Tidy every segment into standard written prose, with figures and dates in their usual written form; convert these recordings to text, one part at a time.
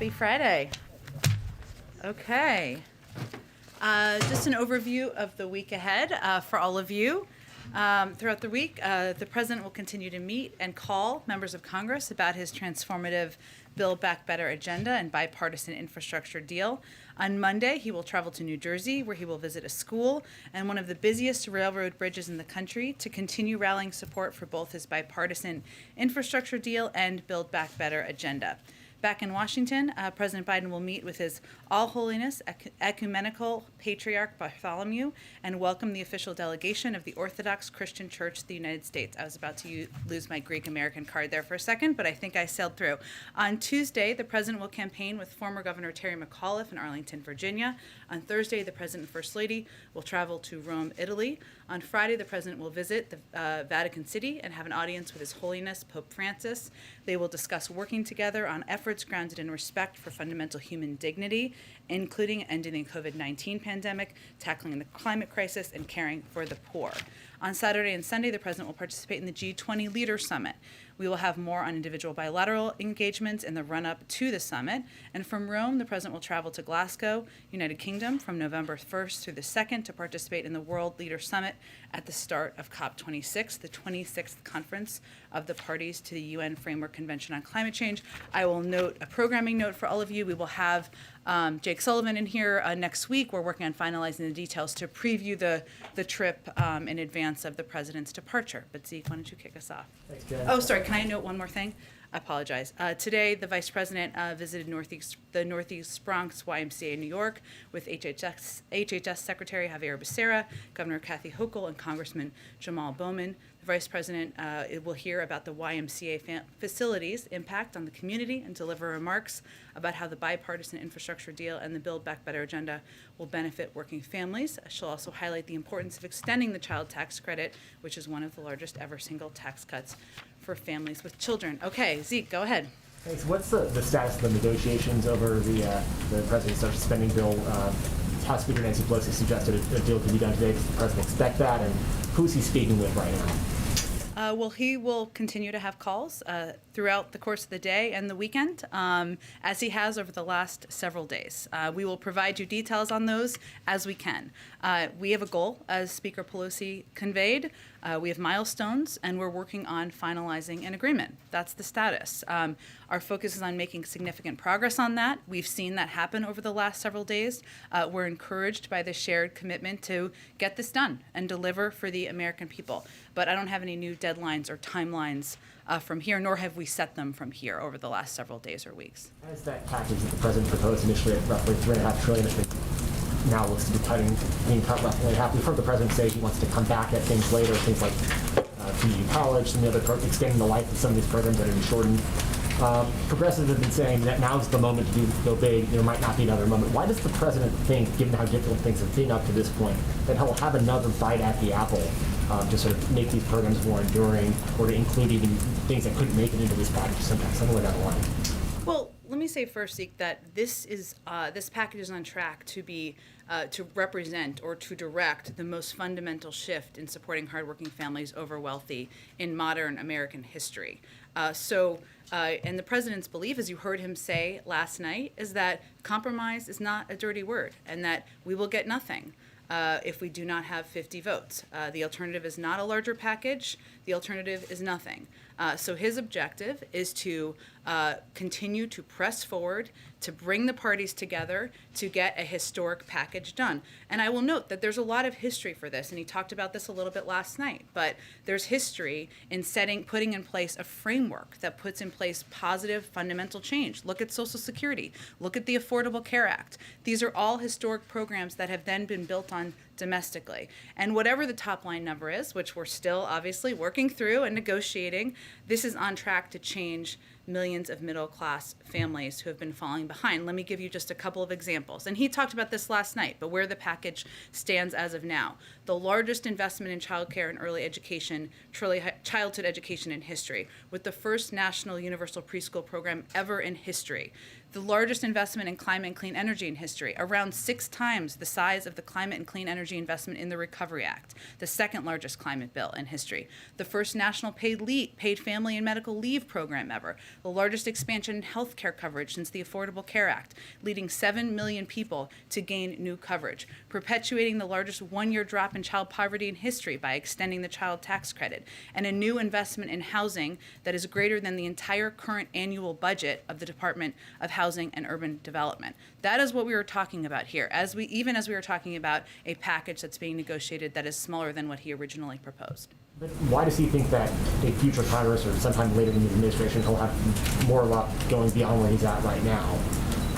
Happy Friday. Okay. Just an overview of the week ahead for all of you. Throughout the week, the President will continue to meet and call members of Congress about his transformative Build Back Better agenda and bipartisan infrastructure deal. On Monday, he will travel to New Jersey, where he will visit a school and one of the busiest railroad bridges in the country to continue rallying support for both his bipartisan infrastructure deal and Build Back Better agenda. Back in Washington, President Biden will meet with his All Holiness Ecumenical Patriarch Bartholomew and welcome the official delegation of the Orthodox Christian Church of the United States. I was about to lose my Greek American card there for a second, but I think I sailed through. On Tuesday, the President will campaign with former Governor Terry McAuliffe in Arlington, Virginia. On Thursday, the President and First Lady will travel to Rome, Italy. On Friday, the President will visit the Vatican City and have an audience with His Holiness Pope Francis. They will discuss working together on efforts grounded in respect for fundamental human dignity, including ending the COVID-19 pandemic, tackling the climate crisis, and caring for the poor. On Saturday and Sunday, the President will participate in the G20 Leader Summit. We will have more on individual bilateral engagements in the run-up to the summit. And from Rome, the President will travel to Glasgow, United Kingdom, from November 1st through the 2nd to participate in the World Leader Summit at the start of COP26, the 26th conference of the parties to the UN Framework Convention on Climate Change. I will note a programming note for all of you. We will have Jake Sullivan in here next week. We're working on finalizing the details to preview the trip in advance of the President's departure. But Zeke, why don't you kick us off? Thanks, Jen. Oh, sorry, can I note one more thing? I apologize. Today, the Vice President visited the Northeast Bronx YMCA in New York with HHS Secretary Javier Becerra, Governor Kathy Hochul, and Congressman Jamal Bowman. The Vice President will hear about the YMCA facilities' impact on the community and deliver remarks about how the bipartisan infrastructure deal and the Build Back Better agenda will benefit working families. She'll also highlight the importance of extending the child tax credit, which is one of the largest ever single tax cuts for families with children. Okay, Zeke, go ahead. Thanks. What's the status of the negotiations over the President's social spending bill? House Speaker Nancy Pelosi suggested a deal could be done today. Does the President expect that? And who's he speaking with right now? Well, he will continue to have calls throughout the course of the day and the weekend, as he has over the last several days. We will provide you details on those as we can. We have a goal, as Speaker Pelosi conveyed. We have milestones, and we're working on finalizing an agreement. That's the status. Our focus is on making significant progress on that. We've seen that happen over the last several days. We're encouraged by the shared commitment to get this done and deliver for the American people. But I don't have any new deadlines or timelines from here, nor have we set them from here over the last several days or weeks. As that package that the President proposed initially at roughly $3.5 trillion, now looks to be being cut roughly half. We've heard the President say he wants to come back at things later, things like community college and the other extending the life of some of these programs that have been shortened. Progressives have been saying that now's the moment to go big. There might not be another moment. Why does the President think, given how difficult things have been up to this point, that he'll have another bite at the apple to sort of make these programs more enduring, or to include even things that couldn't make it into this package somewhere down the line? Well, let me say first, Zeke, that this package is on track to be to represent or to direct the most fundamental shift in supporting hardworking families over wealthy in modern American history. And the President's belief, as you heard him say last night, is that compromise is not a dirty word and that we will get nothing if we do not have 50 votes. The alternative is not a larger package. The alternative is nothing. So his objective is to continue to press forward, to bring the parties together to get a historic package done. And I will note that there's a lot of history for this, and he talked about this a little bit last night, but there's history in putting in place a framework that puts in place positive fundamental change. Look at Social Security. Look at the Affordable Care Act. These are all historic programs that have then been built on domestically. And whatever the top line number is, which we're still obviously working through and negotiating, this is on track to change millions of middle-class families who have been falling behind. Let me give you just a couple of examples. And he talked about this last night, but where the package stands as of now. The largest investment in childcare and early education, childhood education in history, with the first national universal preschool program ever in history. The largest investment in climate and clean energy in history, around 6 times the size of the climate and clean energy investment in the Recovery Act, the second largest climate bill in history. The first national paid family and medical leave program ever, the largest expansion in health care coverage since the Affordable Care Act, leading 7 million people to gain new coverage, perpetuating the largest one-year drop in child poverty in history by extending the child tax credit, and a new investment in housing that is greater than the entire current annual budget of the Department of Housing and Urban Development. That is what we were talking about here, even as we were talking about a package that's being negotiated that is smaller than what he originally proposed. But why does he think that a future Congress or sometime later in the administration he'll have more luck going beyond where he's at right now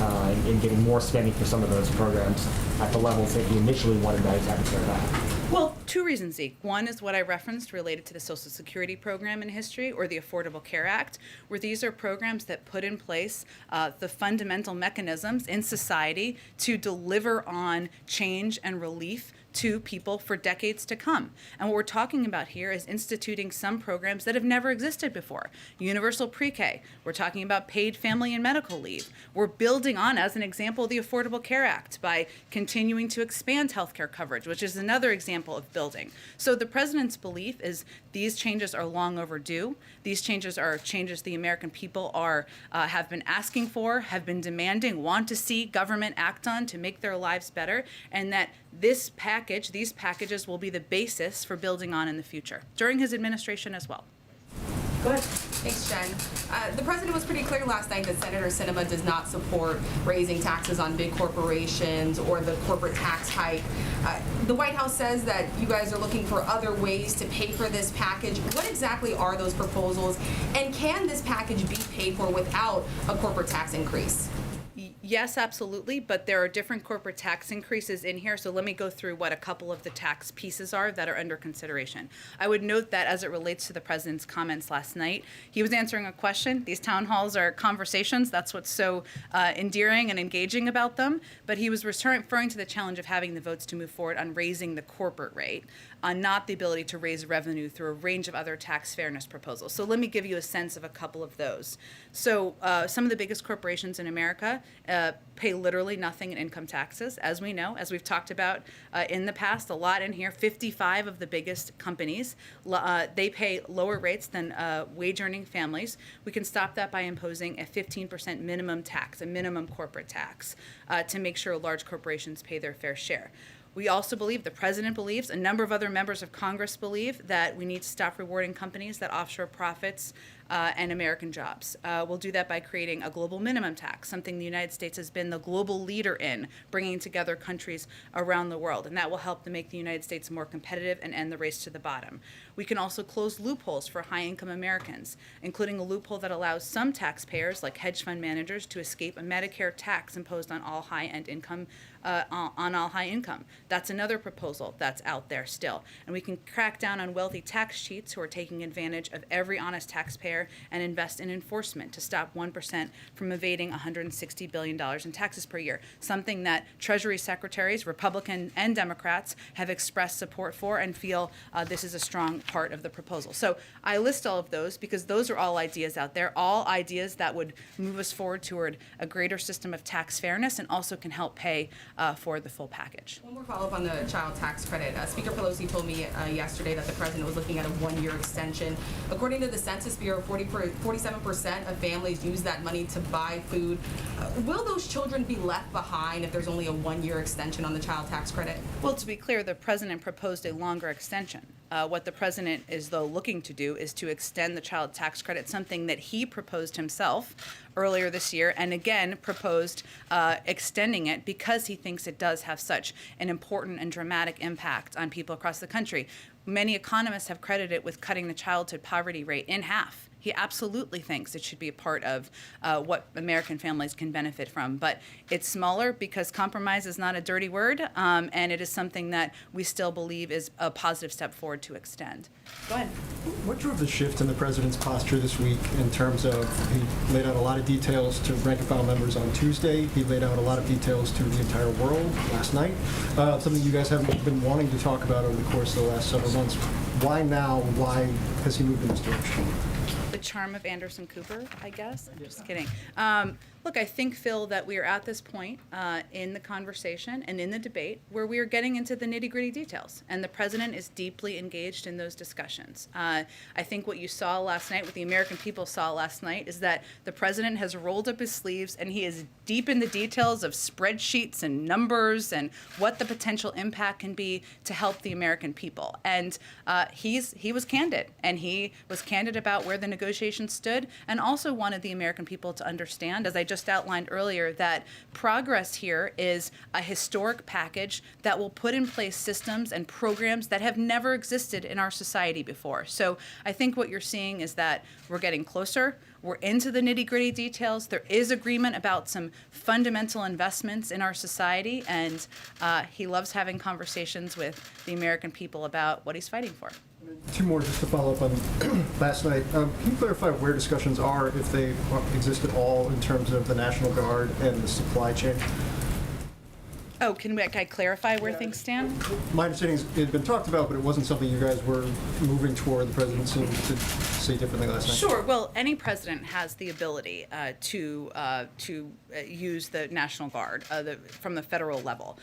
and getting more spending for some of those programs at the levels that he initially wanted that he's having to tear back? Well, two reasons, Zeke. One is what I referenced related to the Social Security program in history, or the Affordable Care Act, where these are programs that put in place the fundamental mechanisms in society to deliver on change and relief to people for decades to come. And what we're talking about here is instituting some programs that have never existed before. Universal pre-K. We're talking about paid family and medical leave. We're building on, as an example, the Affordable Care Act by continuing to expand healthcare coverage, which is another example of building. So the president's belief is these changes are long overdue. These changes are changes the American people have been asking for, have been demanding, want to see government act on to make their lives better, and that these packages will be the basis for building on in the future, during his administration as well. Go ahead. Thanks, Jen. The president was pretty clear last night that Senator Sinema does not support raising taxes on big corporations or the corporate tax hike. The White House says that you guys are looking for other ways to pay for this package. What exactly are those proposals, and can this package be paid for without a corporate tax increase? Yes, absolutely, but there are different corporate tax increases in here, so let me go through what a couple of the tax pieces are that are under consideration. I would note that as it relates to the president's comments last night, he was answering a question. These town halls are conversations. That's what's so endearing and engaging about them, but he was referring to the challenge of having the votes to move forward on raising the corporate rate, not the ability to raise revenue through a range of other tax fairness proposals. So let me give you a sense of a couple of those. So some of the biggest corporations in America pay literally nothing in income taxes, as we know, as we've talked about in the past, a lot in here. 55 of the biggest companies, they pay lower rates than wage-earning families. We can stop that by imposing a 15% minimum tax, a minimum corporate tax, to make sure large corporations pay their fair share. We also believe, the president believes, a number of other members of Congress believe, that we need to stop rewarding companies that offshore profits and American jobs. We'll do that by creating a global minimum tax, something the United States has been the global leader in, bringing together countries around the world, and that will help to make the United States more competitive and end the race to the bottom. We can also close loopholes for high-income Americans, including a loophole that allows some taxpayers, like hedge fund managers, to escape a Medicare tax imposed on all high-end income, on all high income. That's another proposal that's out there still. And we can crack down on wealthy tax cheats who are taking advantage of every honest taxpayer and invest in enforcement to stop 1% from evading $160 billion in taxes per year, something that Treasury secretaries, Republican and Democrats, have expressed support for and feel this is a strong part of the proposal. So I list all of those because those are all ideas out there, all ideas that would move us forward toward a greater system of tax fairness and also can help pay for the full package. One more follow-up on the child tax credit. Speaker Pelosi told me yesterday that the president was looking at a one-year extension. According to the Census Bureau, 47% of families use that money to buy food. Will those children be left behind if there's only a one-year extension on the child tax credit? Well, to be clear, the president proposed a longer extension. What the president is, though, looking to do is to extend the child tax credit, something that he proposed himself earlier this year, and again proposed extending it because he thinks it does have such an important and dramatic impact on people across the country. Many economists have credited it with cutting the childhood poverty rate in half. He absolutely thinks it should be a part of what American families can benefit from. But it's smaller because compromise is not a dirty word, and it is something that we still believe is a positive step forward to extend. Go ahead. What drove the shift in the president's posture this week in terms of, he laid out a lot of details to rank and file members on Tuesday, he laid out a lot of details to the entire world last night, something you guys haven't been wanting to talk about over the course of the last several months. Why now? Why has he moved in this direction? charm of Anderson Cooper, I guess. I'm just kidding. Look, I think, Phil, that we are at this point in the conversation and in the debate where we are getting into the nitty-gritty details, and the president is deeply engaged in those discussions. I think what you saw last night, what the American people saw last night, is that the president has rolled up his sleeves and he is deep in the details of spreadsheets and numbers and what the potential impact can be to help the American people. And he was candid, and he was candid about where the negotiations stood, and also wanted the American people to understand, as I just outlined earlier, that progress here is a historic package that will put in place systems and programs that have never existed in our society before. So I think what you're seeing is that we're getting closer. We're into the nitty-gritty details. There is agreement about some fundamental investments in our society, and he loves having conversations with the American people about what he's fighting for. Two more just to follow up on last night. Can you clarify where discussions are, if they exist at all, in terms of the National Guard and the supply chain? Oh, can I clarify where things stand? My understanding is it had been talked about, but it wasn't something you guys were moving toward. The president seemed to say differently last night. Sure. Well, any president has the ability to use the National Guard from the federal level.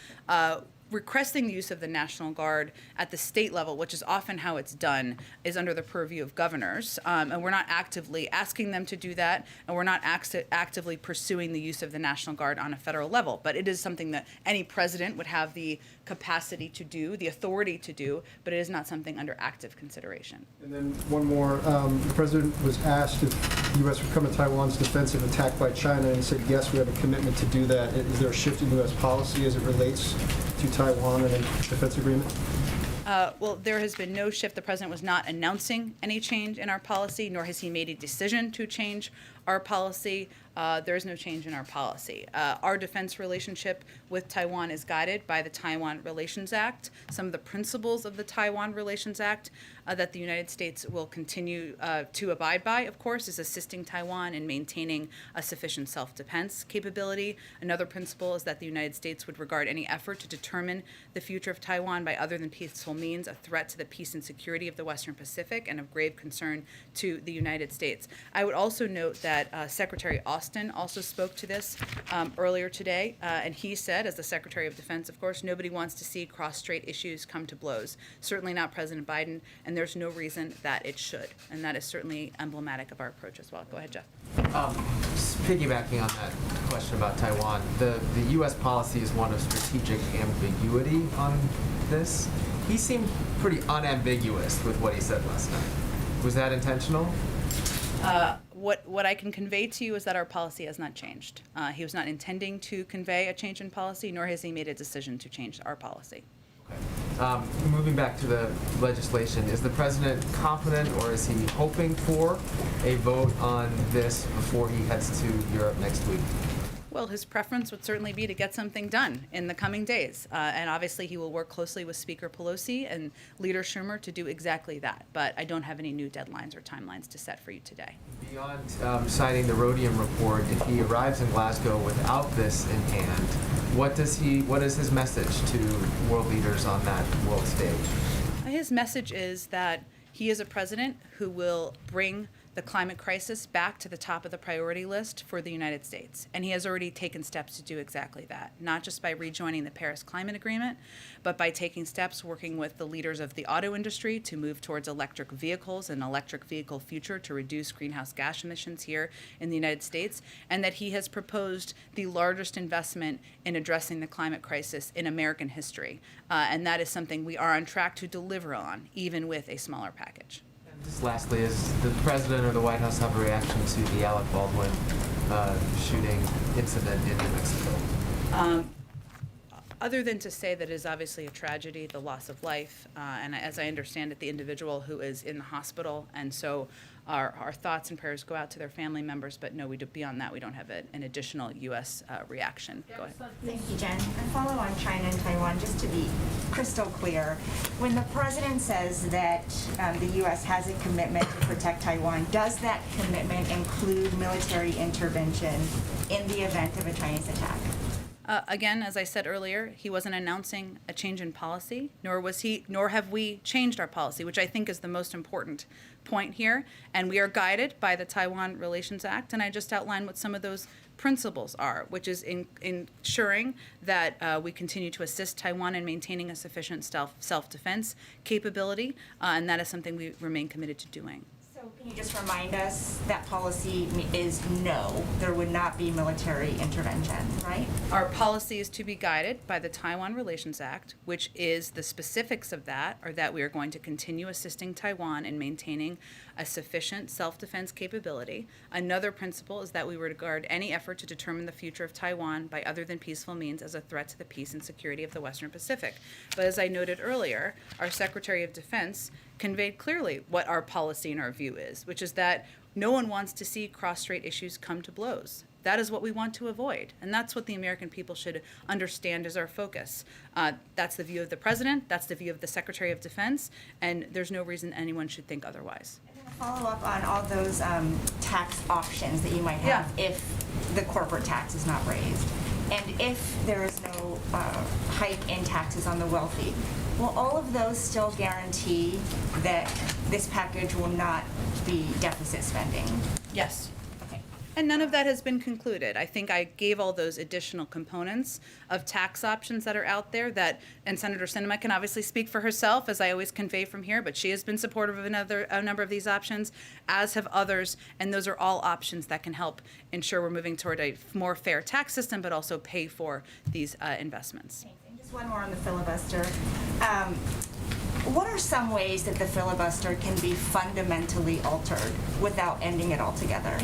Requesting the use of the National Guard at the state level, which is often how it's done, is under the purview of governors. And we're not actively asking them to do that, and we're not actively pursuing the use of the National Guard on a federal level. But it is something that any president would have the capacity to do, the authority to do, but it is not something under active consideration. And then one more. The president was asked if the U.S. would come to Taiwan's defense if attacked by China, and he said, yes, we have a commitment to do that. Is there a shift in U.S. policy as it relates to Taiwan and a defense agreement? Well, there has been no shift. The president was not announcing any change in our policy, nor has he made a decision to change our policy. There is no change in our policy. Our defense relationship with Taiwan is guided by the Taiwan Relations Act. Some of the principles of the Taiwan Relations Act that the United States will continue to abide by, of course, is assisting Taiwan in maintaining a sufficient self-defense capability. Another principle is that the United States would regard any effort to determine the future of Taiwan by other than peaceful means a threat to the peace and security of the Western Pacific and of grave concern to the United States. I would also note that Secretary Austin also spoke to this earlier today, and he said, as the Secretary of Defense, of course, nobody wants to see cross-strait issues come to blows. Certainly not President Biden, and there's no reason that it should. And that is certainly emblematic of our approach as well. Go ahead, Jeff. Just piggybacking on that question about Taiwan, the U.S. policy is one of strategic ambiguity on this. He seemed pretty unambiguous with what he said last night. Was that intentional? What I can convey to you is that our policy has not changed. He was not intending to convey a change in policy, nor has he made a decision to change our policy. Okay. Moving back to the legislation, is the president confident, or is he hoping for a vote on this before he heads to Europe next week? Well, his preference would certainly be to get something done in the coming days. And obviously he will work closely with Speaker Pelosi and Leader Schumer to do exactly that. But I don't have any new deadlines or timelines to set for you today. Beyond citing the rhodium report, if he arrives in Glasgow without this in hand, what is his message to world leaders on that world stage? His message is that he is a president who will bring the climate crisis back to the top of the priority list for the United States. And he has already taken steps to do exactly that, not just by rejoining the Paris Climate Agreement, but by taking steps working with the leaders of the auto industry to move towards electric vehicles and electric vehicle future to reduce greenhouse gas emissions here in the United States, and that he has proposed the largest investment in addressing the climate crisis in American history. And that is something we are on track to deliver on, even with a smaller package. Just lastly, does the president or the White House have a reaction to the Alec Baldwin shooting incident in New Mexico? Other than to say that it is obviously a tragedy, the loss of life, and as I understand it, the individual who is in the hospital, and so our thoughts and prayers go out to their family members, but no, beyond that, we don't have an additional U.S. reaction. Go ahead. Thank you, Jen. And follow on China and Taiwan, just to be crystal clear. When the president says that the U.S. has a commitment to protect Taiwan, does that commitment include military intervention in the event of a Chinese attack? Again, as I said earlier, he wasn't announcing a change in policy, nor have we changed our policy, which I think is the most important point here. And we are guided by the Taiwan Relations Act, and I just outlined what some of those principles are, which is ensuring that we continue to assist Taiwan in maintaining a sufficient self-defense capability, and that is something we remain committed to doing. So can you just remind us that policy is no, there would not be military intervention, right? Our policy is to be guided by the Taiwan Relations Act, which is the specifics of that are that we are going to continue assisting Taiwan in maintaining a sufficient self-defense capability. Another principle is that we regard any effort to determine the future of Taiwan by other than peaceful means as a threat to the peace and security of the Western Pacific. But as I noted earlier, our Secretary of Defense conveyed clearly what our policy and our view is, which is that no one wants to see cross-strait issues come to blows. That is what we want to avoid, and that's what the American people should understand as our focus. That's the view of the President, that's the view of the Secretary of Defense, and there's no reason anyone should think otherwise. And then a follow-up on all those tax options that you might have if the corporate tax is not raised, and if there is no hike in taxes on the wealthy. Will all of those still guarantee that this package will not be deficit spending? Yes. Okay. And none of that has been concluded. I think I gave all those additional components of tax options that are out there that, and Senator Sinema can obviously speak for herself, as I always convey from here, but she has been supportive of a number of these options, as have others, and those are all options that can help ensure we're moving toward a more fair tax system, but also pay for these investments. Thanks. And just one more on the filibuster. What are some ways that the filibuster can be fundamentally altered without ending it altogether?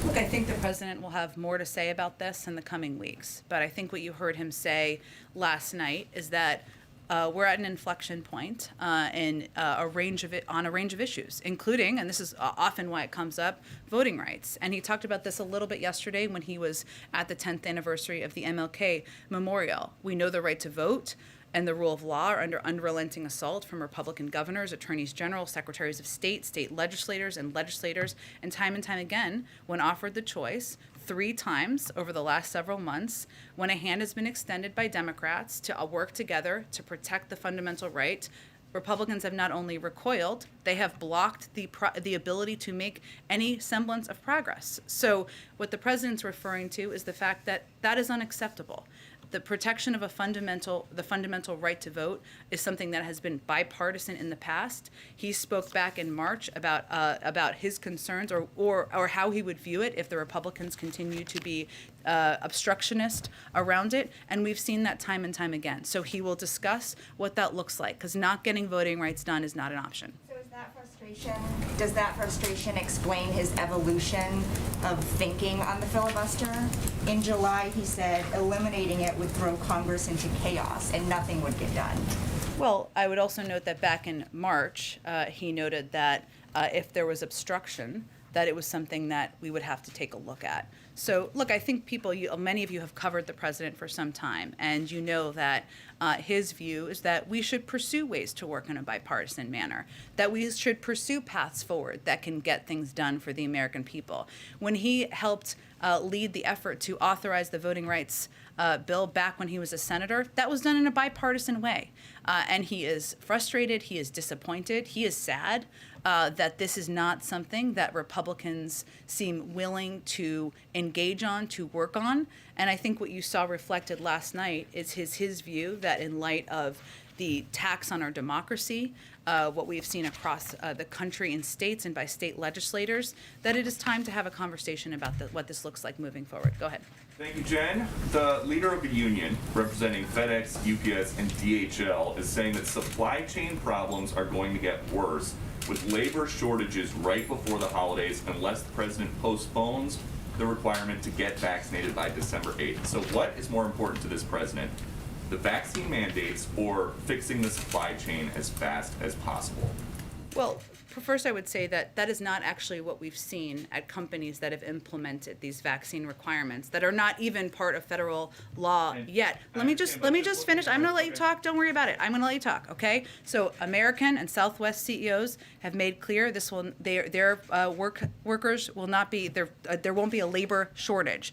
Look, I think the president will have more to say about this in the coming weeks. But I think what you heard him say last night is that we're at an inflection point in a range of issues, including, and this is often why it comes up, voting rights. And he talked about this a little bit yesterday when he was at the 10th anniversary of the MLK Memorial. We know the right to vote and the rule of law are under unrelenting assault from Republican governors, attorneys general, secretaries of state, state legislators, and legislators. And time again, when offered the choice, 3 times over the last several months, when a hand has been extended by Democrats to work together to protect the fundamental right, Republicans have not only recoiled, they have blocked the ability to make any semblance of progress. So what the president's referring to is the fact that that is unacceptable. The protection of the fundamental right to vote is something that has been bipartisan in the past. He spoke back in March about his concerns or how he would view it if the Republicans continue to be obstructionist around it, and we've seen that time and time again. So he will discuss what that looks like, because not getting voting rights done is not an option. Does that frustration explain his evolution of thinking on the filibuster? In July, he said eliminating it would throw Congress into chaos and nothing would get done. Well, I would also note that back in March, he noted that if there was obstruction, that it was something that we would have to take a look at. So, look, I think many of you have covered the president for some time, and you know that his view is that we should pursue ways to work in a bipartisan manner, that we should pursue paths forward that can get things done for the American people. When he helped lead the effort to authorize the voting rights bill back when he was a senator, that was done in a bipartisan way. And he is frustrated, he is disappointed, he is sad that this is not something that Republicans seem willing to engage on, to work on. And I think what you saw reflected last night is his view that in light of the tax on our democracy, what we've seen across the country in states and by state legislators, that it is time to have a conversation about what this looks like moving forward. Go ahead. Thank you, Jen. The leader of the union, representing FedEx, UPS, and DHL, is saying that supply chain problems are going to get worse with labor shortages right before the holidays unless the president postpones the requirement to get vaccinated by December 8th. So what is more important to this president, the vaccine mandates or fixing the supply chain as fast as possible? Well, first I would say that that is not actually what we've seen at companies that have implemented these vaccine requirements that are not even part of federal law And yet. I Let me understand, just but just finish. looking I'm at going to let you okay. talk. Don't worry about it. I'm going to let you talk. Okay. So American and Southwest CEOs have made clear this will their workers will not be there won't be a labor shortage.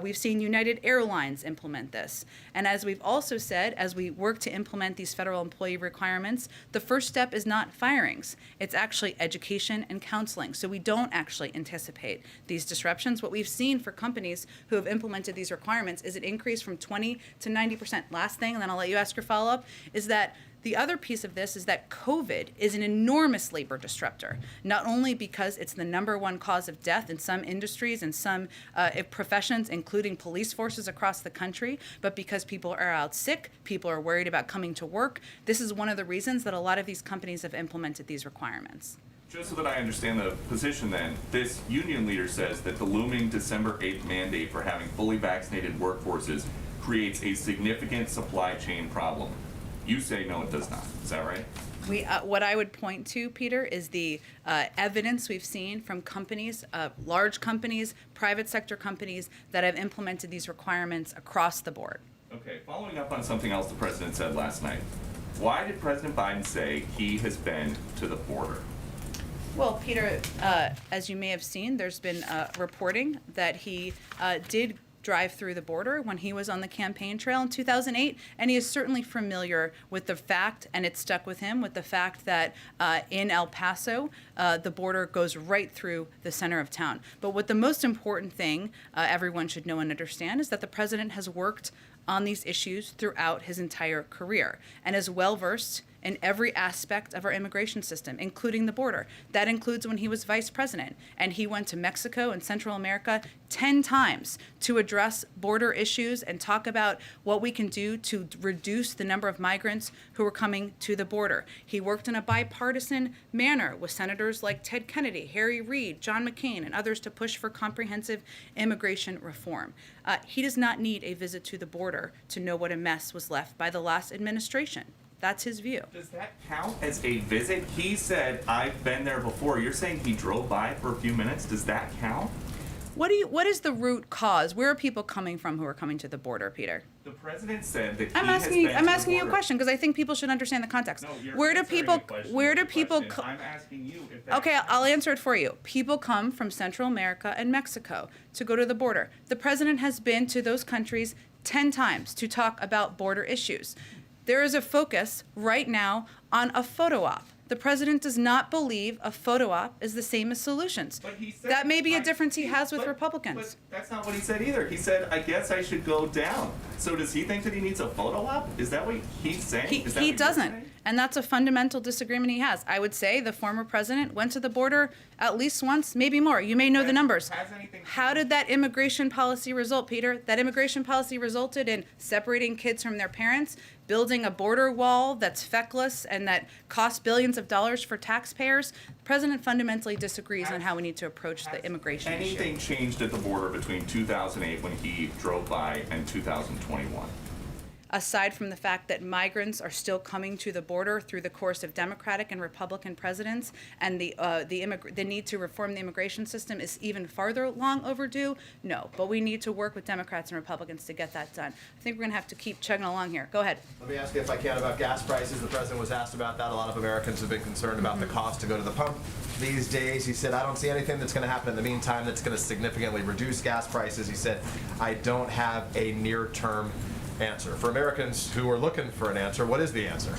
We've seen United Airlines implement this, and as we've also said, as we work to implement these federal employee requirements, the first step is not firings. It's actually education and counseling. So we don't actually anticipate these disruptions. What we've seen for companies who have implemented these requirements is an increase from 20 to 90%. Last thing, and then I'll let you ask your follow-up, is that the other piece of this is that COVID is an enormous labor disruptor, not only because it's the number one cause of death in some industries and some professions, including police forces across the country, but because people are out sick, people are worried about coming to work. This is one of the reasons that a lot of these companies have implemented these requirements. Just so that I understand the position then, this union leader says that the looming December 8th mandate for having fully vaccinated workforces creates a significant supply chain problem. You say no, it does not. Is that right? What I would point to, Peter, is the evidence we've seen from companies, large companies, private sector companies that have implemented these requirements across the board. Okay, following up on something else the president said last night. Why did President Biden say he has been to the border? Well, Peter, as you may have seen, there's been reporting that he did drive through the border when he was on the campaign trail in 2008, and he is certainly familiar with the fact, and it stuck with him, with the fact that in El Paso, the border goes right through the center of town. But what the most important thing everyone should know and understand is that the president has worked on these issues throughout his entire career and is well versed in every aspect of our immigration system, including the border. That includes when he was vice president, and he went to Mexico and Central America 10 times to address border issues and talk about what we can do to reduce the number of migrants who are coming to the border. He worked in a bipartisan manner with senators like Ted Kennedy, Harry Reid, John McCain, and others to push for comprehensive immigration reform. He does not need a visit to the border to know what a mess was left by the last administration. That's his view. Does that count as a visit? He said, I've been there before. You're saying he drove by for a few minutes. Does that count? What is the root cause? Where are people coming from who are coming to the border, Peter? The president said that I'm asking you a question because I think people should understand the context. No, you're where do answering people a question where with do a people question. co- I'm asking you if that Okay, I'll answer it for you. People come from Central America and Mexico to go to the border. The president has been to those countries 10 times to talk about border issues. There is a focus right now on a photo op. The president does not believe a photo op is the same as solutions. But he said, That may be a difference he has with but- Republicans. But that's not what he said either. He said, I guess I should go down. So does he think that he needs a photo op? Is that what he's saying? Is that He what you're doesn't. saying? And that's a fundamental disagreement he has. I would say the former president went to the border at least once, maybe more. You may know the numbers. Has anything How did that immigration policy result, Peter? That immigration policy resulted in separating kids from their parents, building a border wall that's feckless and that costs billions of dollars for taxpayers. The president fundamentally disagrees on how we need to approach the immigration issue. Anything changed at the border between 2008 when he drove by and 2021? Aside from the fact that migrants are still coming to the border through the course of Democratic and Republican presidents, and the need to reform the immigration system is even farther long overdue, no. But we need to work with Democrats and Republicans to get that done. I think we're going to have to keep chugging along here. Go ahead. Let me ask you if I can about gas prices. The president was asked about that. A lot of Americans have been concerned about the cost to go to the pump these days. He said, I don't see anything that's going to happen in the meantime that's going to significantly reduce gas prices. He said, I don't have a near-term answer. For Americans who are looking for an answer, what is the answer?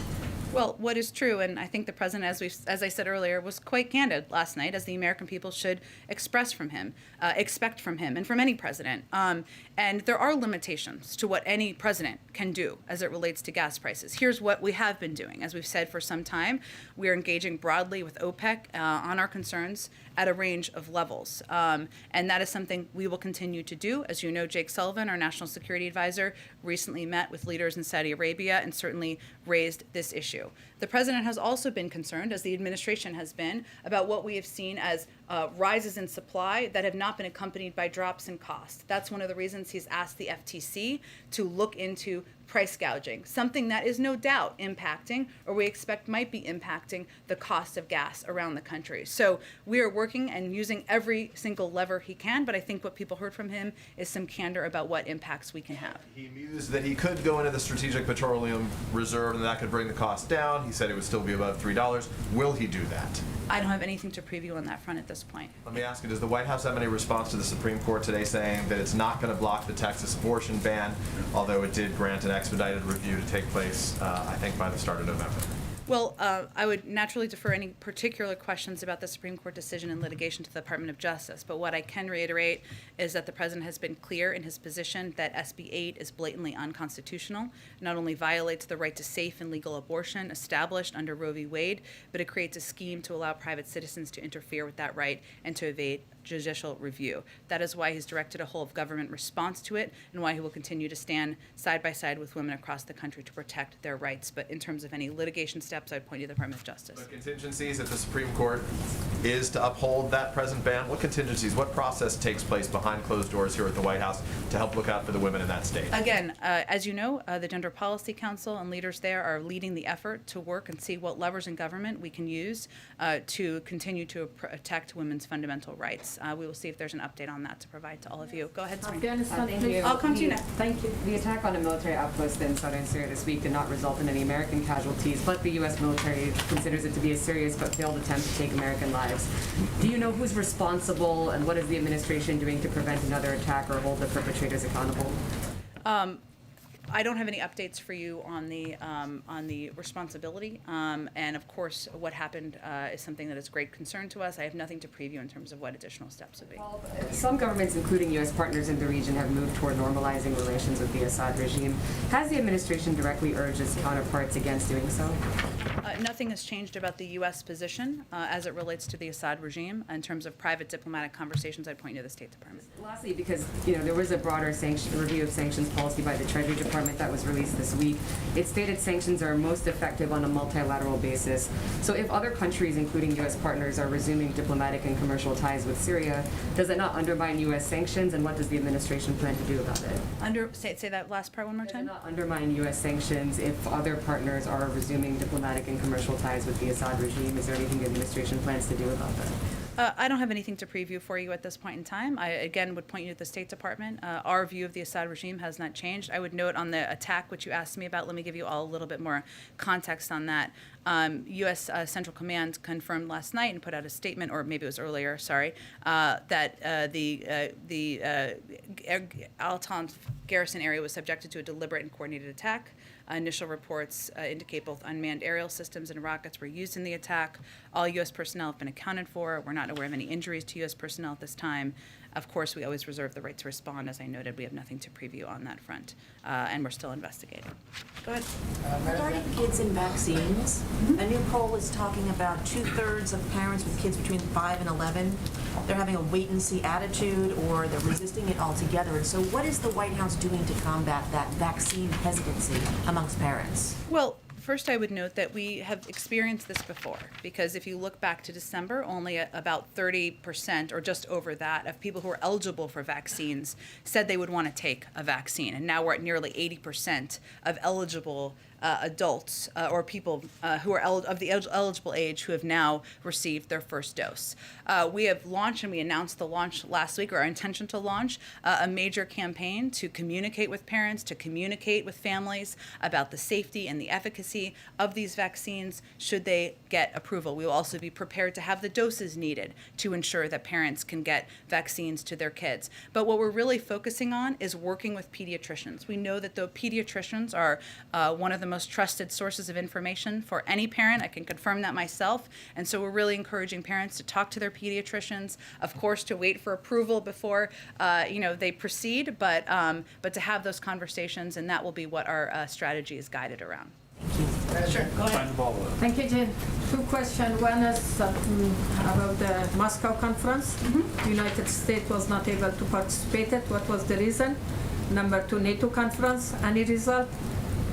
Well, what is true, and I think the president, as I said earlier, was quite candid last night, as the American people should expect from him, and from any president. And there are limitations to what any president can do as it relates to gas prices. Here's what we have been doing. As we've said for some time, we are engaging broadly with OPEC on our concerns at a range of levels. And that is something we will continue to do. As you know, Jake Sullivan, our national security advisor, recently met with leaders in Saudi Arabia and certainly raised this issue. The president has also been concerned, as the administration has been, about what we have seen as rises in supply that have not been accompanied by drops in cost. That's one of the reasons he's asked the FTC to look into price gouging, something that is no doubt impacting, or we expect might be impacting, the cost of gas around the country. So we are working and using every single lever he can, but I think what people heard from him is some candor about what impacts we can have. He mused that he could go into the Strategic Petroleum Reserve and that could bring the cost down. He said it would still be above $3. Will he do that? I don't have anything to preview on that front at this point. Let me ask you, does the White House have any response to the Supreme Court today saying that it's not going to block the Texas abortion ban, although it did grant an expedited review to take place, I think, by the start of November? Well, I would naturally defer any particular questions about the Supreme Court decision in litigation to the Department of Justice. But what I can reiterate is that the President has been clear in his position that SB 8 is blatantly unconstitutional, not only violates the right to safe and legal abortion established under Roe v. Wade, but it creates a scheme to allow private citizens to interfere with that right and to evade judicial review. That is why he's directed a whole of government response to it, and why he will continue to stand side by side with women across the country to protect their rights. But in terms of any litigation steps, I'd point to the Department of Justice. The contingencies, if the Supreme Court is to uphold that present ban, what contingencies, what process takes place behind closed doors here at the White House to help look out for the women in that state? Again, as you know, the Gender Policy Council and leaders there are leading the effort to work and see what levers in government we can use to continue to protect women's fundamental rights. We will see if there's an update on that to provide to all of you. Go ahead, Serena. Afghanistan, Thank please. you. I'll come to you next. Thank you. The attack on a military outpost in southern Syria this week did not result in any American casualties, but the U.S. military considers it to be a serious but failed attempt to take American lives. Do you know who's responsible, and what is the administration doing to prevent another attack or hold the perpetrators accountable? I don't have any updates for you on the responsibility, and of course, what happened is something that is great concern to us. I have nothing to preview in terms of what additional steps would be. Well, some governments, including U.S. partners in the region, have moved toward normalizing relations with the Assad regime. Has the administration directly urged its counterparts against doing so? Nothing has changed about the U.S. position as it relates to the Assad regime. In terms of private diplomatic conversations, I'd point you to the State Department. Lastly, because there was a broader review of sanctions policy by the Treasury Department that was released this week. It stated sanctions are most effective on a multilateral basis. So if other countries, including U.S. partners, are resuming diplomatic and commercial ties with Syria, does it not undermine U.S. sanctions, and what does the administration plan to do about it? Say that last part one more Does it time. not undermine U.S. sanctions if other partners are resuming diplomatic and commercial ties with the Assad regime? Is there anything the administration plans to do about that? I don't have anything to preview for you at this point in time. I, again, would point you to the State Department. Our view of the Assad regime has not changed. I would note on the attack, which you asked me about, let me give you all a little bit more context on that. U.S. Central Command confirmed last night and put out a statement, or maybe it was earlier, sorry, that the Al-Tanf garrison area was subjected to a deliberate and coordinated attack. Initial reports indicate both unmanned aerial systems and rockets were used in the attack. All U.S. personnel have been accounted for. We're not aware of any injuries to U.S. personnel at this time. Of course, we always reserve the right to respond. As I noted, we have nothing to preview on that front, and we're still investigating. Go ahead. Regarding kids and vaccines, a new poll is talking about 2/3 of parents with kids between 5 and 11, they're having a wait-and-see attitude, or they're resisting it altogether. And so what is the White House doing to combat that vaccine hesitancy amongst parents? Well, first, I would note that we have experienced this before, because if you look back to December, only about 30% or just over that of people who are eligible for vaccines said they would want to take a vaccine. And now we're at nearly 80% of eligible adults or people who are of the eligible age who have now received their first dose. We have launched, and we announced the launch last week, or our intention to launch, a major campaign to communicate with parents, to communicate with families about the safety and the efficacy of these vaccines should they get approval. We will also be prepared to have the doses needed to ensure that parents can get vaccines to their kids. But what we're really focusing on is working with pediatricians. We know that the pediatricians are one of the most trusted sources of information for any parent. I can confirm that myself. And so we're really encouraging parents to talk to their pediatricians, of course, to wait for approval before they proceed, but to have those conversations, and that will be what our strategy is guided around. Sure, go ahead. Thank you, Jen. Two questions. One is about the Moscow conference. The United States was not able to participate. What was the reason? Number two, NATO conference, any result?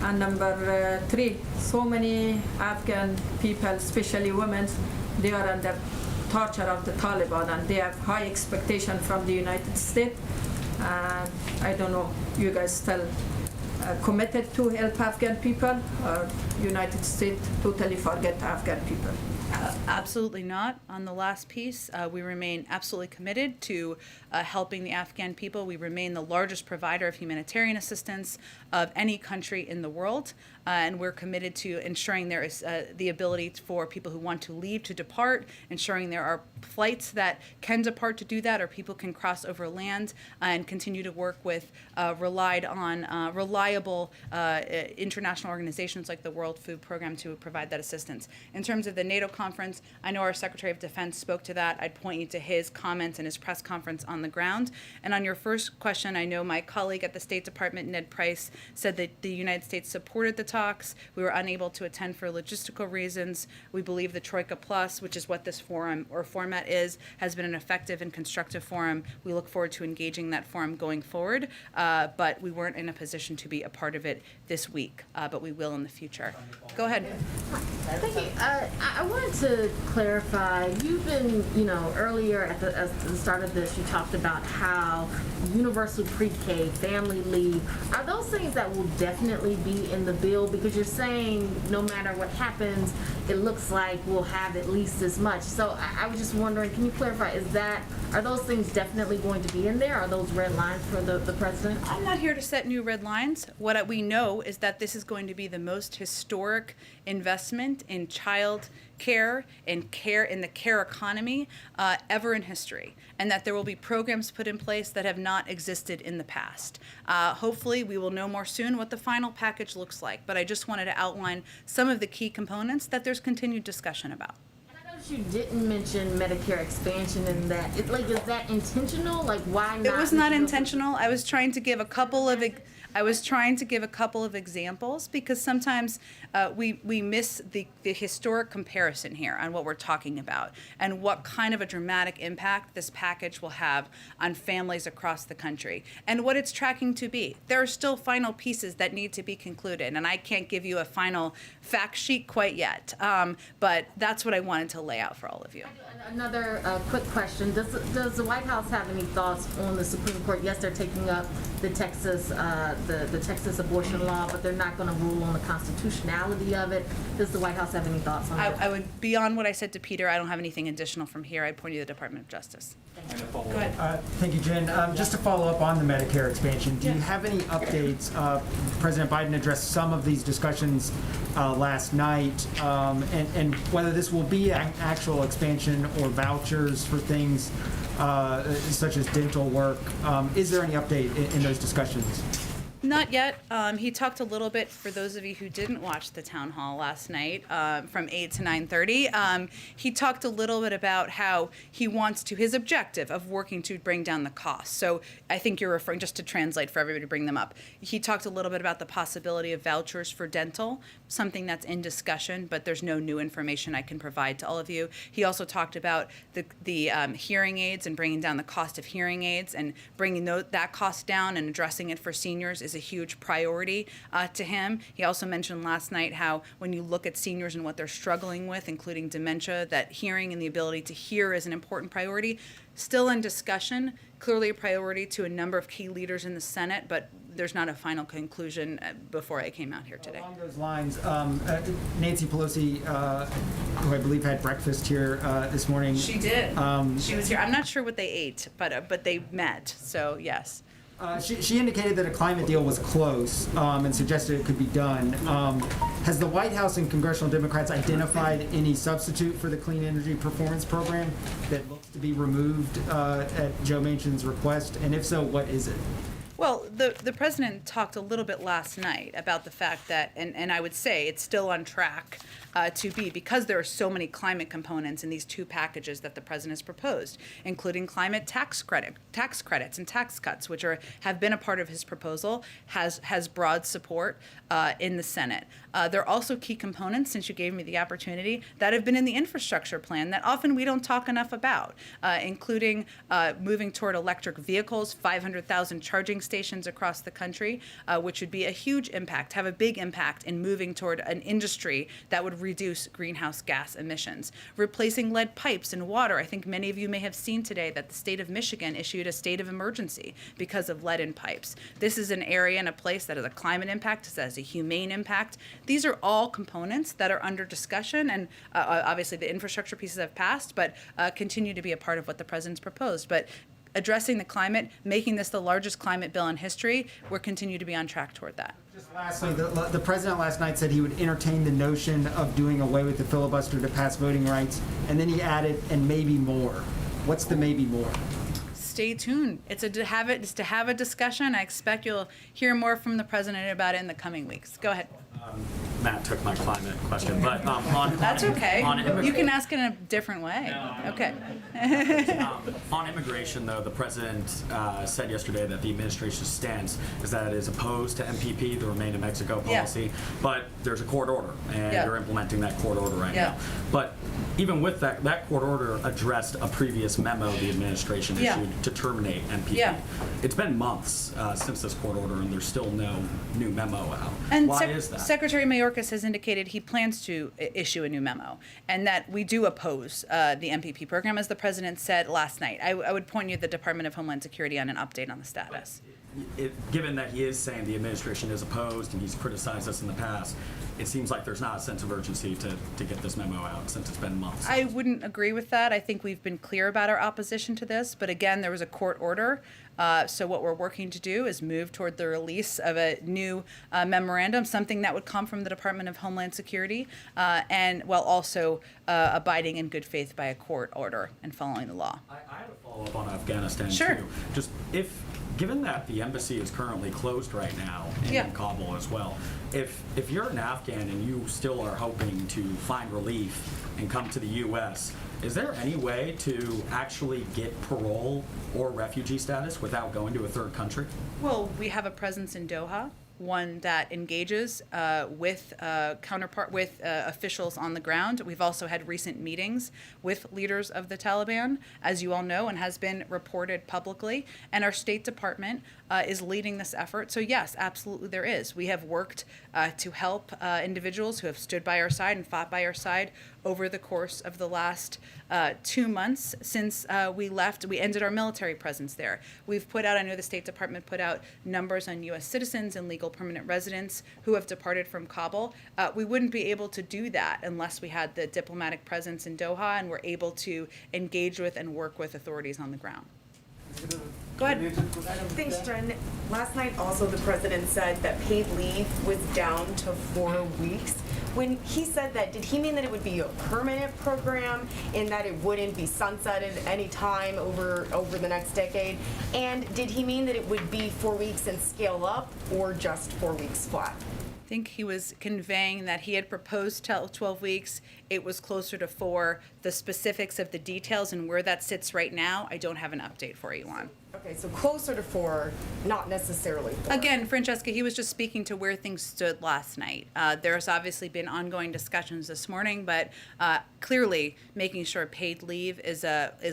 And number three, so many Afghan people, especially women, they are under torture of the Taliban, and they have high expectation from the United States. And I don't know, you guys still committed to help Afghan people, or United States totally forget Afghan people? Absolutely not. On the last piece, we remain absolutely committed to helping the Afghan people. We remain the largest provider of humanitarian assistance of any country in the world, and we're committed to ensuring there is the ability for people who want to leave to depart, ensuring there are flights that can depart to do that, or people can cross over land, and continue to work with reliable international organizations like the World Food Program to provide that assistance. In terms of the NATO conference, I know our Secretary of Defense spoke to that. I'd point you to his comments and his press conference on the ground. And on your first question, I know my colleague at the State Department, Ned Price, said that the United States supported the talks. We were unable to attend for logistical reasons. We believe the Troika Plus, which is what this forum or format is, has been an effective and constructive forum. We look forward to engaging that forum going forward, but we weren't in a position to be a part of it this week, but we will in the future. Go ahead. Thank you. I wanted to clarify, you've been, earlier at the start of this, you talked about how universal pre-K, family leave, are those things that will definitely be in the bill? Because you're saying no matter what happens, it looks like we'll have at least this much. So I was just wondering, can you clarify, are those things definitely going to be in there? Are those red lines for the president? I'm not here to set new red lines. What we know is that this is going to be the most historic investment in child care and care in the care economy ever in history, and that there will be programs put in place that have not existed in the past. Hopefully, we will know more soon what the final package looks like, but I just wanted to outline some of the key components that there's continued discussion about. You didn't mention Medicare expansion in that. Is that intentional? Why not? It was not intentional. I was trying to give a couple of examples because sometimes we miss the historic comparison here on what we're talking about and what kind of a dramatic impact this package will have on families across the country and what it's tracking to be. There are still final pieces that need to be concluded, and I can't give you a final fact sheet quite yet, but that's what I wanted to lay out for all of you. Another quick question. Does the White House have any thoughts on the Supreme Court? Yes, they're taking up the Texas abortion law, but they're not going to rule on the constitutionality of it. Does the White House have any thoughts on that? I would, beyond what I said to Peter, I don't have anything additional from here. I'd point you to the Department of Justice. Go ahead. Thank you, Jen. Just to follow up on the Medicare expansion, do you have any updates? President Biden addressed some of these discussions last night, and whether this will be an actual expansion or vouchers for things such as dental work. Is there any update in those discussions? Not yet. He talked a little bit, for those of you who didn't watch the town hall last night, from 8 to 9:30. He talked a little bit about how he wants to, his objective of working to bring down the cost. So I think you're referring, just to translate for everybody to bring them up, he talked a little bit about the possibility of vouchers for dental, something that's in discussion, but there's no new information I can provide to all of you. He also talked about the hearing aids and bringing down the cost of hearing aids and bringing that cost down and addressing it for seniors is a huge priority to him. He also mentioned last night how when you look at seniors and what they're struggling with, including dementia, that hearing and the ability to hear is an important priority. Still in discussion, clearly a priority to a number of key leaders in the Senate, but there's not a final conclusion before I came out here today. Along those lines, Nancy Pelosi, who I believe had breakfast here this morning. She did. She was here. I'm not sure what they ate, but they met, so yes. She indicated that a climate deal was close and suggested it could be done. Has the White House and congressional Democrats identified any substitute for the Clean Energy Performance Program that looks to be removed at Joe Manchin's request? And if so, what is it? Well, the president talked a little bit last night about the fact that, and I would say it's still on track to be, because there are so many climate components in these two packages that the president has proposed, including climate tax credits and tax cuts, which have been a part of his proposal, has broad support in the Senate. There are also key components, since you gave me the opportunity, that have been in the infrastructure plan that often we don't talk enough about, including moving toward electric vehicles, 500,000 charging stations across the country, which would be a huge impact, have a big impact in moving toward an industry that would reduce greenhouse gas emissions. Replacing lead pipes and water. I think many of you may have seen today that the state of Michigan issued a state of emergency because of lead in pipes. This is an area and a place that has a climate impact, that has a humane impact. These are all components that are under discussion, and obviously the infrastructure pieces have passed, but continue to be a part of what the president's proposed. But addressing the climate, making this the largest climate bill in history, we'll continue to be on track toward that. Just lastly, the president last night said he would entertain the notion of doing away with the filibuster to pass voting rights, and then he added, and maybe more. What's the maybe more? Stay tuned. It's to have a discussion. I expect you'll hear more from the president about it in the coming weeks. Go ahead. Matt took my climate question, but on That's okay. on You can ask it in a different way. Okay. On immigration, though, the president said yesterday that the administration's stance is that it is opposed to MPP, the Remain in Mexico policy, but there's a court order, and they're implementing that court order right now. But even with that court order addressed a previous memo the administration issued to terminate MPP. It's been months since this court order, and there's still no new memo out. And Why is that? Secretary Mayorkas has indicated he plans to issue a new memo, and that we do oppose the MPP program, as the president said last night. I would point you to the Department of Homeland Security on an update on the status. Given that he is saying the administration is opposed and he's criticized us in the past, it seems like there's not a sense of urgency to get this memo out since it's been months. I wouldn't agree with that. I think we've been clear about our opposition to this, but again, there was a court order. So what we're working to do is move toward the release of a new memorandum, something that would come from the Department of Homeland Security, and while also abiding in good faith by a court order and following the law. I have a follow-up on Afghanistan, Sure. too. Just given that the embassy is currently closed right now in Kabul as well, if you're an Afghan and you still are hoping to find relief and come to the U.S., is there any way to actually get parole or refugee status without going to a third country? Well, we have a presence in Doha, one that engages with officials on the ground. We've also had recent meetings with leaders of the Taliban, as you all know, and has been reported publicly. And our State Department is leading this effort. So yes, absolutely there is. We have worked to help individuals who have stood by our side and fought by our side over the course of the last 2 months since we left. We ended our military presence there. We've put out, I know the State Department put out numbers on U.S. citizens and legal permanent residents who have departed from Kabul. We wouldn't be able to do that unless we had the diplomatic presence in Doha and were able to engage with and work with authorities on the ground. Go ahead. Thanks, Jen. Last night also the president said that paid leave was down to 4 weeks. When he said that, did he mean that it would be a permanent program and that it wouldn't be sunsetted any time over the next decade? And did he mean that it would be 4 weeks and scale up, or just 4 weeks flat? I think he was conveying that he had proposed 12 weeks. It was closer to 4. The specifics of the details and where that sits right now, I don't have an update for you on. Okay, so closer to 4, not necessarily 4. Again, Francesca, he was just speaking to where things stood last night. There's obviously been ongoing discussions this morning, but clearly making sure paid leave is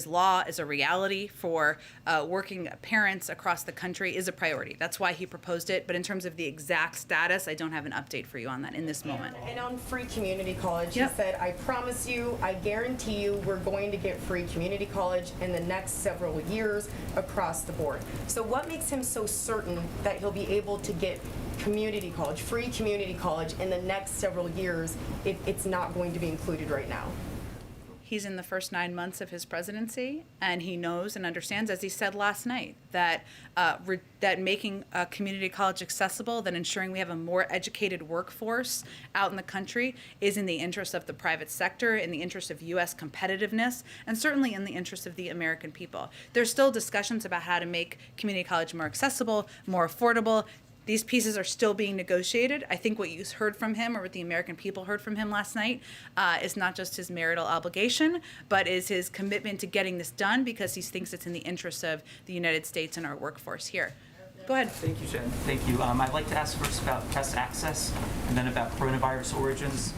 law, is a reality for working parents across the country is a priority. That's why he proposed it. But in terms of the exact status, I don't have an update for you on that in this moment. And on free community college, he said, I promise you, I guarantee you, we're going to get free community college in the next several years across the board. So what makes him so certain that he'll be able to get community college, free community college in the next several years if it's not going to be included right now? He's in the first 9 months of his presidency, and he knows and understands, as he said last night, that that making community college accessible, that ensuring we have a more educated workforce out in the country is in the interest of the private sector, in the interest of U.S. competitiveness, and certainly in the interest of the American people. There's still discussions about how to make community college more accessible, more affordable. These pieces are still being negotiated. I think what you heard from him, or what the American people heard from him last night, is not just his marital obligation, but is his commitment to getting this done because he thinks it's in the interest of the United States and our workforce here. Go ahead. Thank you, Jen. Thank you. I'd like to ask first about press access and then about coronavirus origins.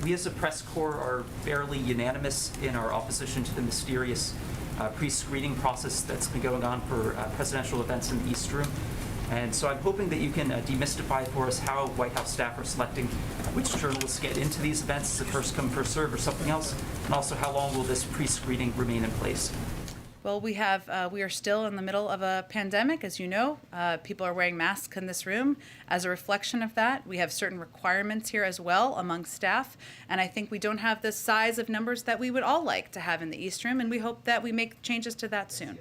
We as a press corps are fairly unanimous in our opposition to the mysterious pre-screening process that's been going on for presidential events in the East Room. And so I'm hoping that you can demystify for us how White House staff are selecting which journalists get into these events. Is it first come, first serve, or something else? And also, how long will this pre-screening remain in place? Well, we are still in the middle of a pandemic, as you know. People are wearing masks in this room. As a reflection of that, we have certain requirements here as well among staff. And I think we don't have the size of numbers that we would all like to have in the East Room, and we hope that we make changes to that soon.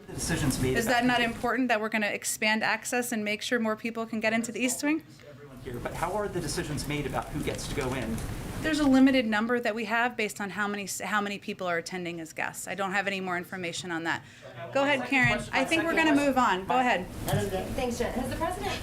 The decisions made. Is that not important that we're going to expand access and make sure more people can get into the East Wing? Everyone here, but how are the decisions made about who gets to go in? There's a limited number that we have based on how many people are attending as guests. I don't have any more information on that. Go ahead, Karen. I think we're going to move on. Go ahead. Thanks, Jen. Has the president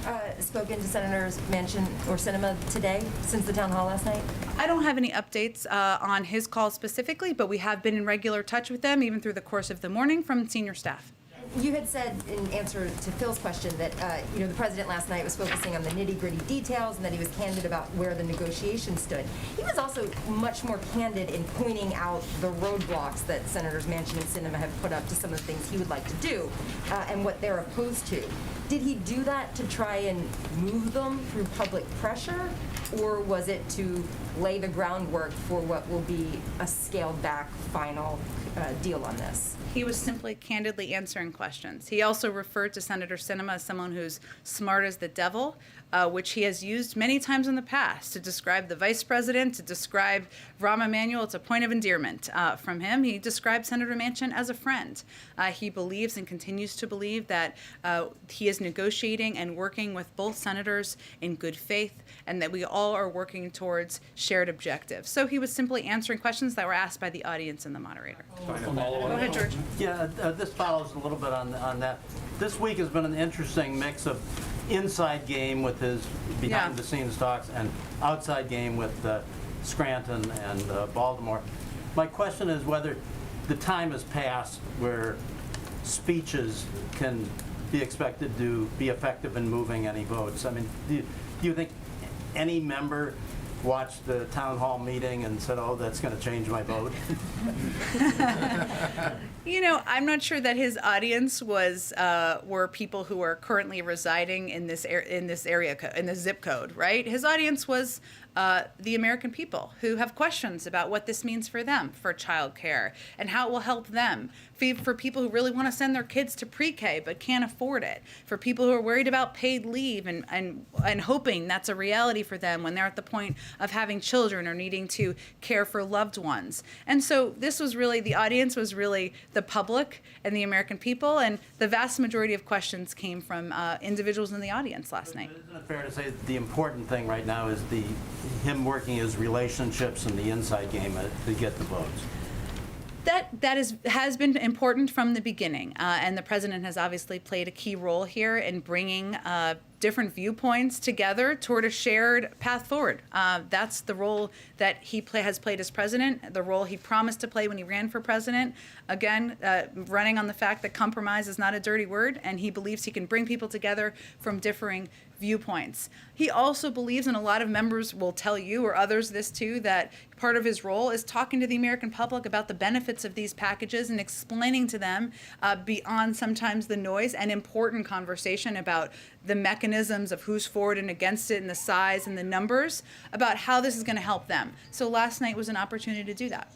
spoken to Senators Manchin or Sinema today since the town hall last night? I don't have any updates on his call specifically, but we have been in regular touch with them even through the course of the morning from senior staff. You had said in answer to Phil's question that the president last night was focusing on the nitty-gritty details and that he was candid about where the negotiations stood. He was also much more candid in pointing out the roadblocks that Senators Manchin and Sinema have put up to some of the things he would like to do and what they're opposed to. Did he do that to try and move them through public pressure, or was it to lay the groundwork for what will be a scaled-back final deal on this? He was simply candidly answering questions. He also referred to Senator Sinema as someone who's smart as the devil, which he has used many times in the past to describe the vice president, to describe Rahm Emanuel. It's a point of endearment from him. He described Senator Manchin as a friend. He believes and continues to believe that he is negotiating and working with both senators in good faith, and that we all are working towards shared objectives. So he was simply answering questions that were asked by the audience and the moderator. Go ahead, George. Yeah, this follows a little bit on that. This week has been an interesting mix of inside game with his behind-the-scenes talks and outside game with Scranton and Baltimore. My question is whether the time has passed where speeches can be expected to be effective in moving any votes. I mean, do you think any member watched the town hall meeting and said, "Oh, that's going to change my vote"? I'm not sure that his audience were people who are currently residing in this area in the zip code, right? His audience was the American people who have questions about what this means for them, for childcare, and how it will help them. For people who really want to send their kids to pre-K but can't afford it. For people who are worried about paid leave and hoping that's a reality for them when they're at the point of having children or needing to care for loved ones. And so the audience was really the public and the American people, and the vast majority of questions came from individuals in the audience last night. Isn't it fair to say that the important thing right now is him working his relationships and the inside game to get the votes? That has been important from the beginning, and the president has obviously played a key role here in bringing different viewpoints together toward a shared path forward. That's the role that he has played as president, the role he promised to play when he ran for president. Again, running on the fact that compromise is not a dirty word, and he believes he can bring people together from differing viewpoints. He also believes, and a lot of members will tell you or others this too, that part of his role is talking to the American public about the benefits of these packages and explaining to them beyond sometimes the noise and important conversation about the mechanisms of who's for it and against it and the size and the numbers, about how this is going to help them. So last night was an opportunity to do that.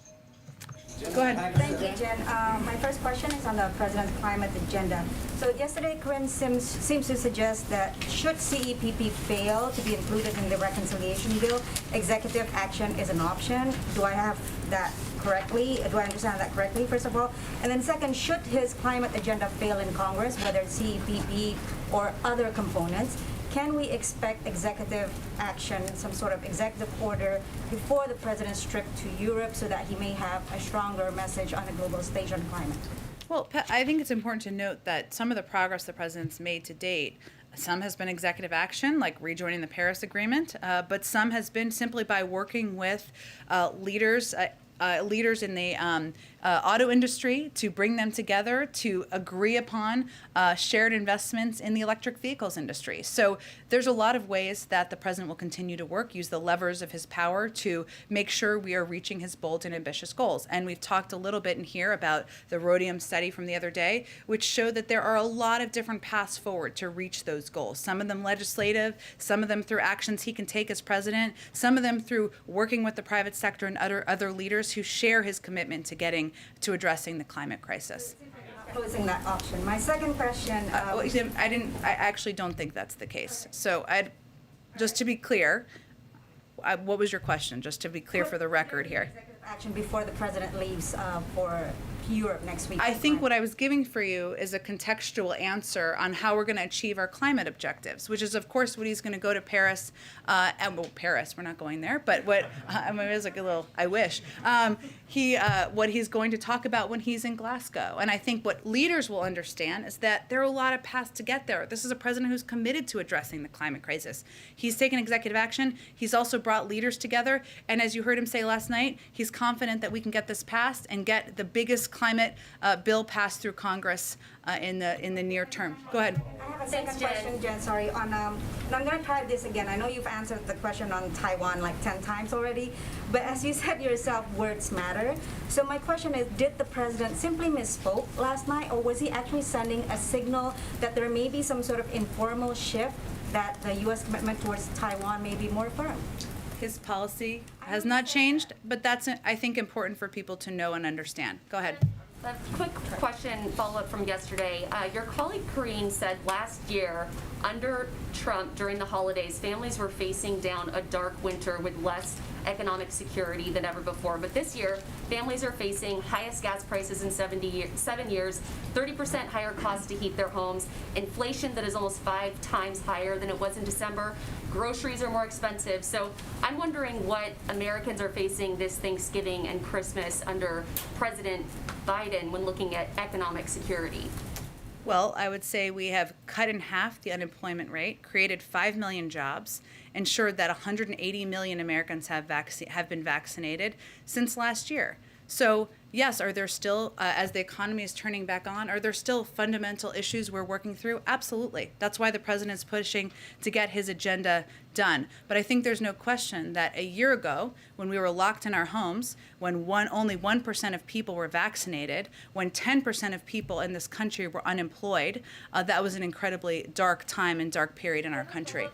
Go ahead. Thank you, Jen. My first question is on the president's climate agenda. So yesterday, Corinne seems to suggest that should CEPP fail to be included in the reconciliation bill, executive action is an option. Do I have that correctly? Do I understand that correctly, first of all? And then second, should his climate agenda fail in Congress, whether it's CEPP or other components, can we expect executive action, some sort of executive order before the president's trip to Europe so that he may have a stronger message on the global stage on climate? Well, I think it's important to note that some of the progress the president's made to date, some has been executive action, like rejoining the Paris Agreement, but some has been simply by working with leaders in the auto industry, to bring them together to agree upon shared investments in the electric vehicles industry. So there's a lot of ways that the president will continue to work, use the levers of his power to make sure we are reaching his bold and ambitious goals. And we've talked a little bit in here about the rhodium study from the other day, which showed that there are a lot of different paths forward to reach those goals. Some of them legislative, some of them through actions he can take as president, some of them through working with the private sector and other leaders who share his commitment to addressing the climate crisis. Closing that option. My second question. I actually don't think that's the case. So just to be clear, what was your question? Just to be clear for the record here. Action before the president leaves for Europe next week. I think what I was giving for you is a contextual answer on how we're going to achieve our climate objectives, which is, of course, what he's going to go to Paris, Paris, we're not going there, but what, I mean, it was like a little, I wish, what he's going to talk about when he's in Glasgow. And I think what leaders will understand is that there are a lot of paths to get there. This is a president who's committed to addressing the climate crisis. He's taken executive action. He's also brought leaders together. And as you heard him say last night, he's confident that we can get this passed and get the biggest climate bill passed through Congress in the near term. Go ahead. I have a second question, Jen. Sorry. And I'm going to try this again. I know you've answered the question on Taiwan like 10 times already, but as you said yourself, words matter. So my question is, did the president simply misspoke last night, or was he actually sending a signal that there may be some sort of informal shift that the U.S. commitment towards Taiwan may be more firm? His policy has not changed, but that's, I think, important for people to know and understand. Go ahead. A quick question, follow-up from yesterday. Your colleague Karine said last year, under Trump, during the holidays, families were facing down a dark winter with less economic security than ever before. But this year, families are facing highest gas prices in 7 years, 30% higher costs to heat their homes, inflation that is almost 5 times higher than it was in December, groceries are more expensive. So I'm wondering what Americans are facing this Thanksgiving and Christmas under President Biden when looking at economic security. Well, I would say we have cut in half the unemployment rate, created 5 million jobs, ensured that 180 million Americans have been vaccinated since last year. So yes, are there still, as the economy is turning back on, are there still fundamental issues we're working through? Absolutely. That's why the president's pushing to get his agenda done. But I think there's no question that a year ago, when we were locked in our homes, when only 1% of people were vaccinated, when 10% of people in this country were unemployed, that was an incredibly dark time and dark period in our country.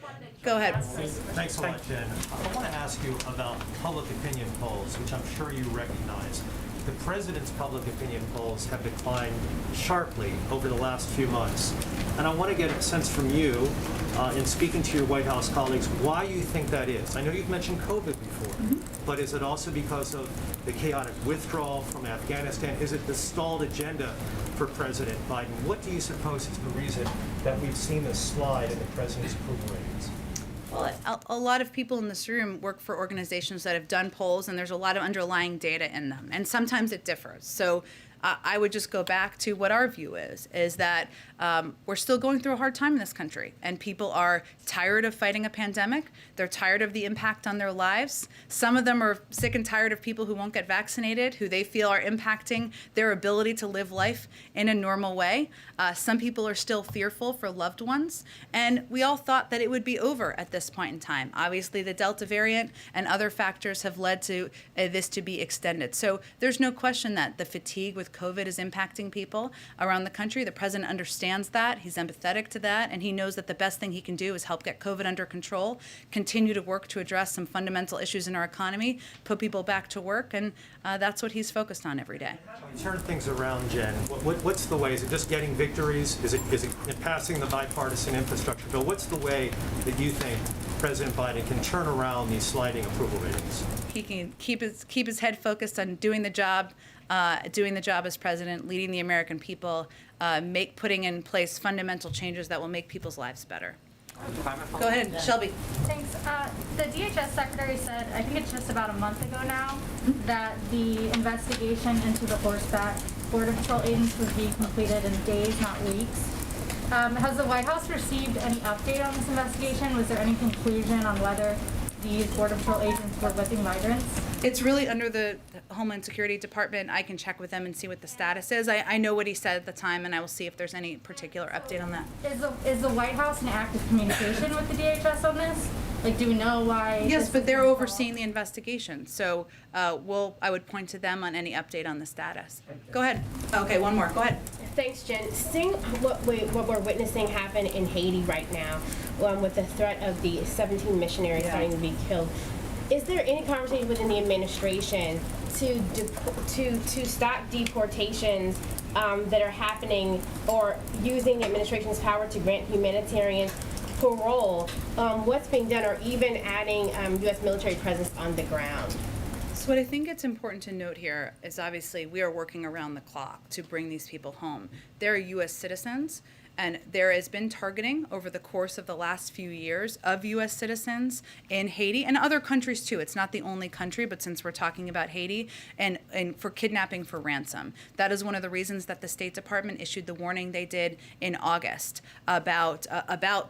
Go ahead. Thanks a lot, Jen. I want to ask you about public opinion polls, which I'm sure you recognize. The president's public opinion polls have declined sharply over the last few months. And I want to get a sense from you, in speaking to your White House colleagues, why you think that is. I know you've mentioned COVID before, but is it also because of the chaotic withdrawal from Afghanistan? Is it the stalled agenda for President Biden? What do you suppose is the reason that we've seen this slide in the president's approval ratings? Well, a lot of people in this room work for organizations that have done polls, and there's a lot of underlying data in them, and sometimes it differs. So I would just go back to what our view is that we're still going through a hard time in this country, and people are tired of fighting a pandemic. They're tired of the impact on their lives. Some of them are sick and tired of people who won't get vaccinated, who they feel are impacting their ability to live life in a normal way. Some people are still fearful for loved ones, and we all thought that it would be over at this point in time. Obviously, the Delta variant and other factors have led to this to be extended. So there's no question that the fatigue with COVID is impacting people around the country. The president understands that. He's empathetic to that, and he knows that the best thing he can do is help get COVID under control, continue to work to address some fundamental issues in our economy, put people back to work, and that's what he's focused on every day. Turn things around, Jen. What's the way? Is it just getting victories? Is it passing the bipartisan infrastructure bill? What's the way that you think President Biden can turn around these sliding approval ratings? He can keep his head focused on doing the job as president, leading the American people, putting in place fundamental changes that will make people's lives better. Go ahead, Shelby. Thanks. The DHS secretary said, I think it's just about a month ago now, that the investigation into the horseback Border Patrol agents was being completed in days, not weeks. Has the White House received any update on this investigation? Was there any conclusion on whether these Border Patrol agents were whipping migrants? It's really under the Homeland Security Department. I can check with them and see what the status is. I know what he said at the time, and I will see if there's any particular update on that. Is the White House in active communication with the DHS on this? Like, do we know why? Yes, but they're overseeing the investigation, so I would point to them on any update on the status. Go ahead. Okay, one more. Go ahead. Thanks, Jen. Seeing what we're witnessing happen in Haiti right now, with the threat of the 17 missionaries starting to be killed, is there any conversation within the administration to stop deportations that are happening, or using the administration's power to grant humanitarian parole? What's being done, or even adding U.S. military presence on the ground? So what I think it's important to note here is obviously we are working around the clock to bring these people home. They're U.S. citizens, and there has been targeting over the course of the last few years of U.S. citizens in Haiti and other countries too. It's not the only country, but since we're talking about Haiti, and for kidnapping for ransom. That is one of the reasons that the State Department issued the warning they did in August about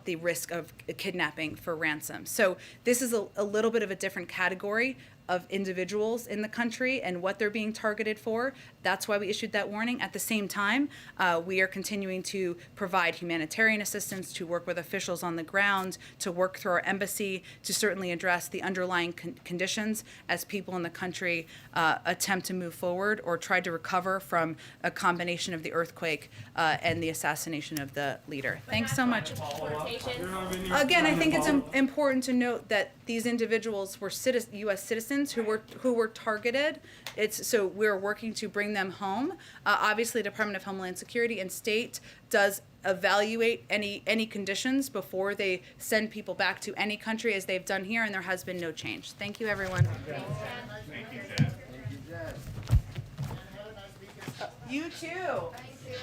the risk of kidnapping for ransom. So this is a little bit of a different category of individuals in the country and what they're being targeted for. That's why we issued that warning. At the same time, we are continuing to provide humanitarian assistance, to work with officials on the ground, to work through our embassy, to certainly address the underlying conditions as people in the country attempt to move forward or try to recover from a combination of the earthquake and the assassination of the leader. Thanks so much. Again, I think it's important to note that these individuals were U.S. citizens who were targeted. So we're working to bring them home. Obviously, the Department of Homeland Security and State does evaluate any conditions before they send people back to any country, as they've done here, and there has been no change. Thank you, everyone. Thank you, Jen. You too. Thank you.